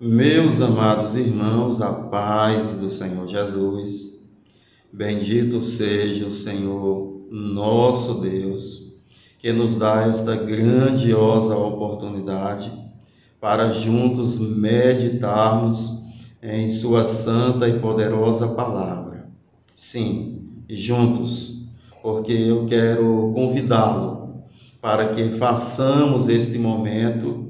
Meus amados irmãos, a paz do Senhor Jesus, bendito seja o Senhor nosso Deus, que nos dá esta grandiosa oportunidade para juntos meditarmos em Sua santa e poderosa palavra. Sim, juntos, porque eu quero convidá-lo para que façamos este momento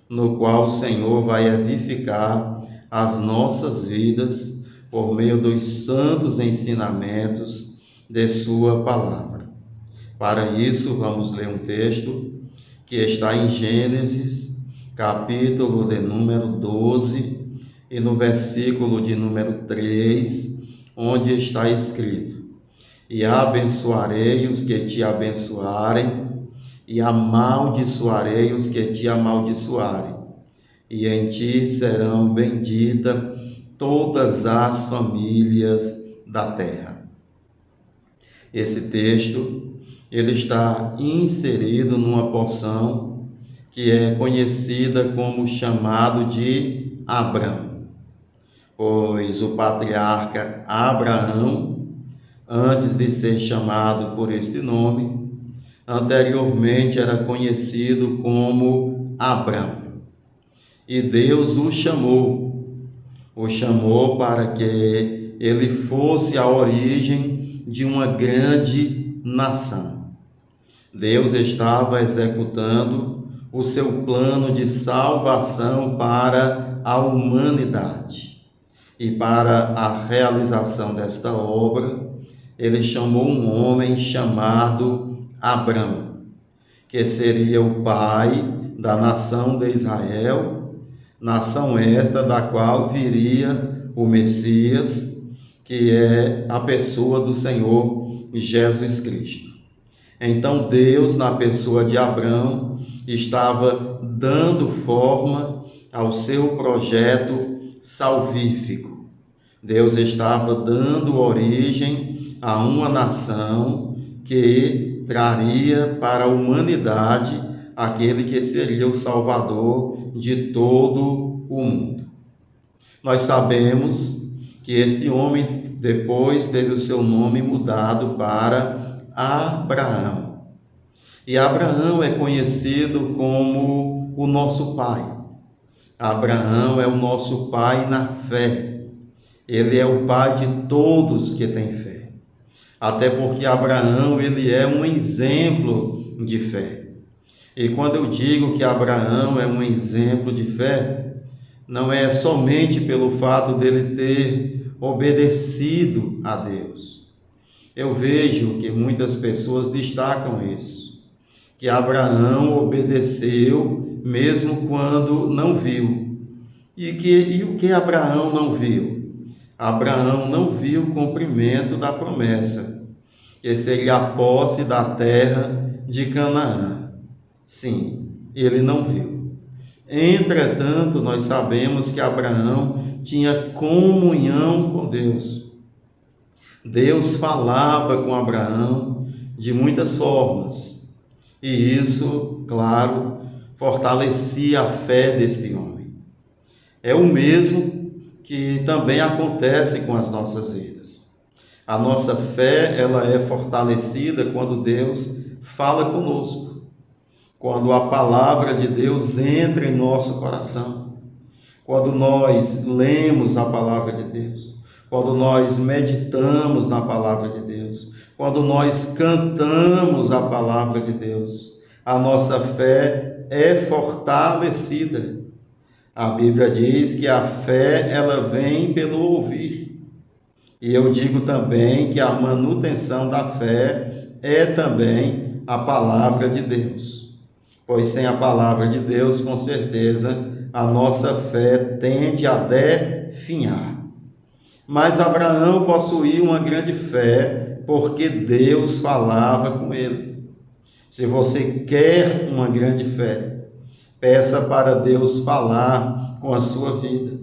no qual o Senhor vai edificar as nossas vidas por meio dos santos ensinamentos de Sua palavra. Para isso, vamos ler um texto que está em Gênesis, capítulo de número 12, e no versículo de número 3, onde está escrito: E abençoarei os que te abençoarem, e amaldiçoarei os que te amaldiçoarem, e em ti serão benditas todas as famílias da terra. Esse texto, ele está inserido numa porção que é conhecida como chamado de Abrão, pois o patriarca Abraão, antes de ser chamado por este nome, anteriormente era conhecido como Abrão. E Deus o chamou para que ele fosse a origem de uma grande nação. Deus estava executando o seu plano de salvação para a humanidade. E para a realização desta obra, ele chamou um homem chamado Abrão, que seria o pai da nação de Israel, nação esta da qual viria o Messias, que é a pessoa do Senhor Jesus Cristo. Então Deus, na pessoa de Abrão, estava dando forma ao seu projeto salvífico. Deus estava dando origem a uma nação que traria para a humanidade aquele que seria o Salvador de todo o mundo. Nós sabemos que este homem depois teve o seu nome mudado para Abraão. E Abraão é conhecido como o nosso pai. Abraão é o nosso pai na fé. Ele é o pai de todos que têm fé. Até porque Abraão, ele é um exemplo de fé. E quando eu digo que Abraão é um exemplo de fé, não é somente pelo fato dele ter obedecido a Deus. Eu vejo que muitas pessoas destacam isso, que Abraão obedeceu mesmo quando não viu. E o que Abraão não viu? Abraão não viu o cumprimento da promessa, que seria a posse da terra de Canaã. Sim, ele não viu. Entretanto, nós sabemos que Abraão tinha comunhão com Deus. Deus falava com Abraão de muitas formas, e isso, claro, fortalecia a fé deste homem. É o mesmo que também acontece com as nossas vidas. A nossa fé, ela é fortalecida quando Deus fala conosco, quando a palavra de Deus entra em nosso coração, quando nós lemos a palavra de Deus, quando nós meditamos na palavra de Deus, quando nós cantamos a palavra de Deus, a nossa fé é fortalecida. A Bíblia diz que a fé, ela vem pelo ouvir. E eu digo também que a manutenção da fé é também a palavra de Deus. Pois sem a palavra de Deus, com certeza, a nossa fé tende a definhar. Mas Abraão possuía uma grande fé, porque Deus falava com ele. Se você quer uma grande fé, peça para Deus falar com a sua vida.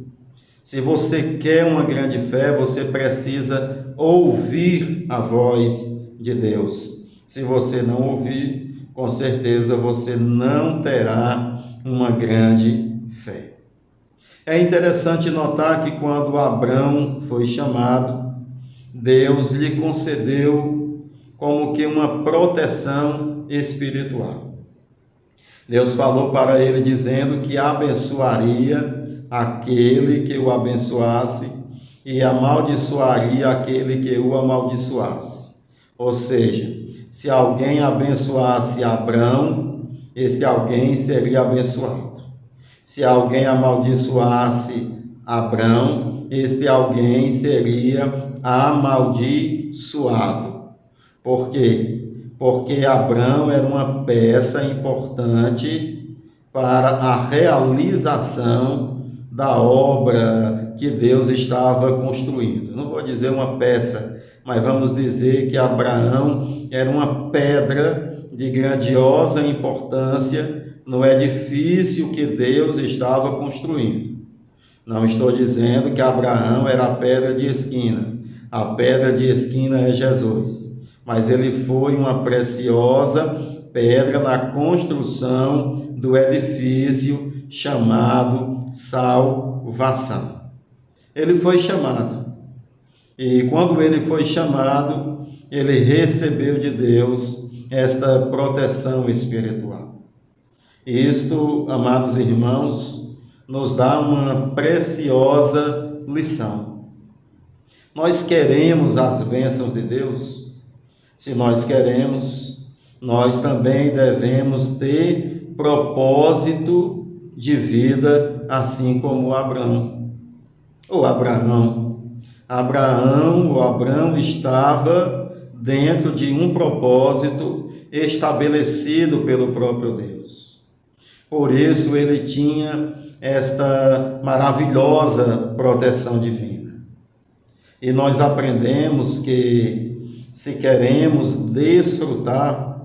Se você quer uma grande fé, você precisa ouvir a voz de Deus. Se você não ouvir, com certeza você não terá uma grande fé. É interessante notar que quando Abrão foi chamado, Deus lhe concedeu como que uma proteção espiritual. Deus falou para ele dizendo que abençoaria aquele que o abençoasse e amaldiçoaria aquele que o amaldiçoasse. Ou seja, se alguém abençoasse Abrão, esse alguém seria abençoado. Se alguém amaldiçoasse Abrão, este alguém seria amaldiçoado. Por quê? Porque Abrão era uma peça importante para a realização da obra que Deus estava construindo. Não vou dizer uma peça, mas vamos dizer que Abraão era uma pedra de grandiosa importância no edifício que Deus estava construindo. Não estou dizendo que Abraão era a pedra de esquina. A pedra de esquina é Jesus. Mas ele foi uma preciosa pedra na construção do edifício chamado salvação. Ele foi chamado. E quando ele foi chamado, ele recebeu de Deus esta proteção espiritual. Isto, amados irmãos, nos dá uma preciosa lição. Nós queremos as bênçãos de Deus? Se nós queremos, nós também devemos ter propósito de vida, assim como Abraão. Abraão estava dentro de um propósito estabelecido pelo próprio Deus. Por isso ele tinha esta maravilhosa proteção divina. E nós aprendemos que, se queremos desfrutar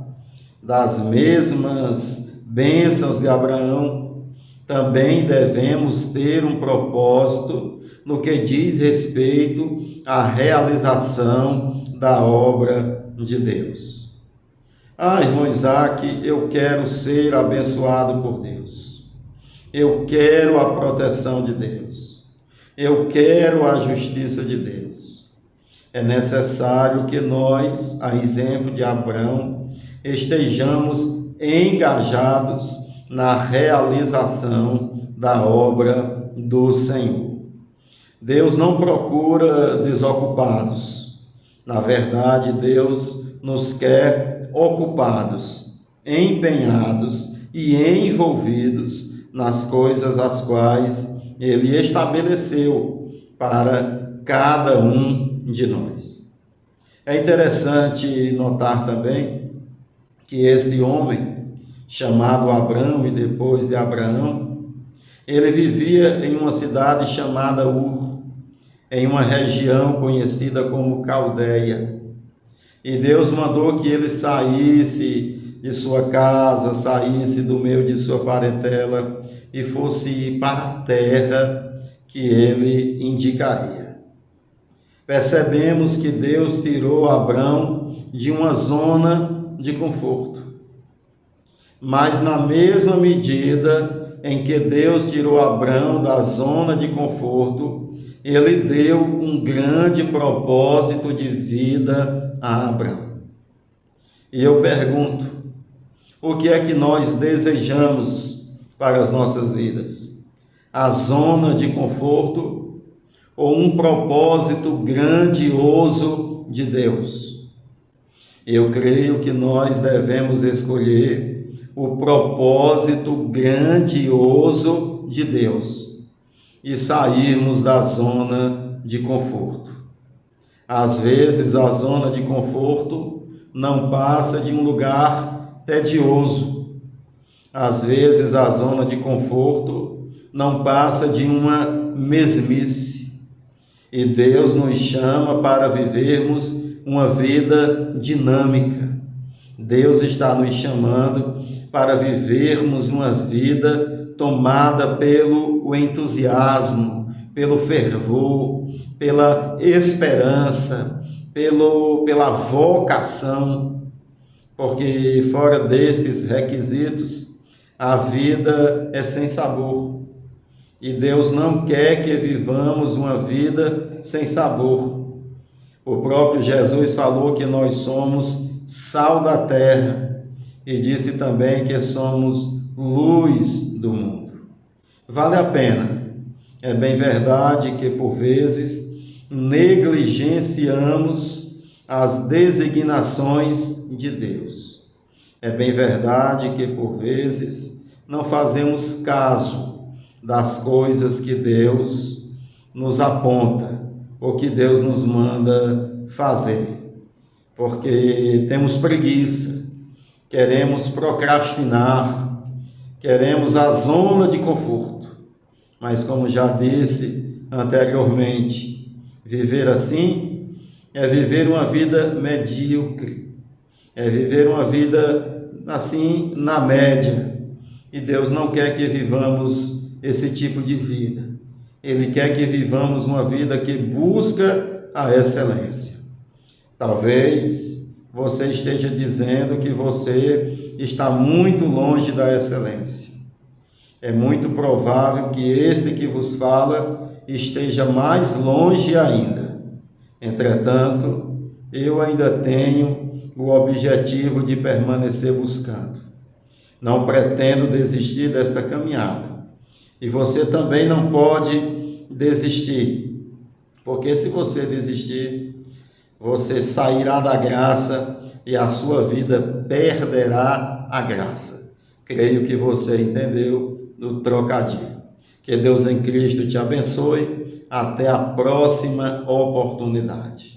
das mesmas bênçãos de Abraão, também devemos ter um propósito no que diz respeito à realização da obra de Deus. Irmão Isaac, eu quero ser abençoado por Deus. Eu quero a proteção de Deus. Eu quero a justiça de Deus. É necessário que nós, a exemplo de Abraão, estejamos engajados na realização da obra do Senhor. Deus não procura desocupados. Na verdade, Deus nos quer ocupados, empenhados e envolvidos nas coisas as quais Ele estabeleceu para cada um de nós. É interessante notar também que este homem, chamado Abrão e depois de Abraão, ele vivia em uma cidade chamada Ur, em uma região conhecida como Caldeia. E Deus mandou que ele saísse de sua casa, saísse do meio de sua parentela e fosse para a terra que ele indicaria. Percebemos que Deus tirou Abrão de uma zona de conforto. Mas na mesma medida em que Deus tirou Abrão da zona de conforto, ele deu um grande propósito de vida a Abraão. E eu pergunto, o que é que nós desejamos para as nossas vidas? A zona de conforto ou um propósito grandioso de Deus? Eu creio que nós devemos escolher o propósito grandioso de Deus e sairmos da zona de conforto. Às vezes a zona de conforto não passa de um lugar tedioso. Às vezes a zona de conforto não passa de uma mesmice. E Deus nos chama para vivermos uma vida dinâmica. Deus está nos chamando para vivermos uma vida tomada pelo entusiasmo, pelo fervor, pela esperança, pela vocação, porque fora destes requisitos, a vida é sem sabor. E Deus não quer que vivamos uma vida sem sabor. O próprio Jesus falou que nós somos sal da terra e disse também que somos luz do mundo. Vale a pena. É bem verdade que por vezes negligenciamos as designações de Deus. É bem verdade que por vezes não fazemos caso das coisas que Deus nos aponta ou que Deus nos manda fazer, porque temos preguiça, queremos procrastinar, queremos a zona de conforto, mas como já disse anteriormente, viver assim é viver uma vida medíocre, é viver uma vida assim na média, e Deus não quer que vivamos esse tipo de vida. Ele quer que vivamos uma vida que busca a excelência. Talvez você esteja dizendo que você está muito longe da excelência. É muito provável que este que vos fala esteja mais longe ainda. Entretanto, eu ainda tenho o objetivo de permanecer buscando. Não pretendo desistir desta caminhada. E você também não pode desistir, porque se você desistir, você sairá da graça e a sua vida perderá a graça. Creio que você entendeu do trocadilho. Que Deus em Cristo te abençoe. Até a próxima oportunidade.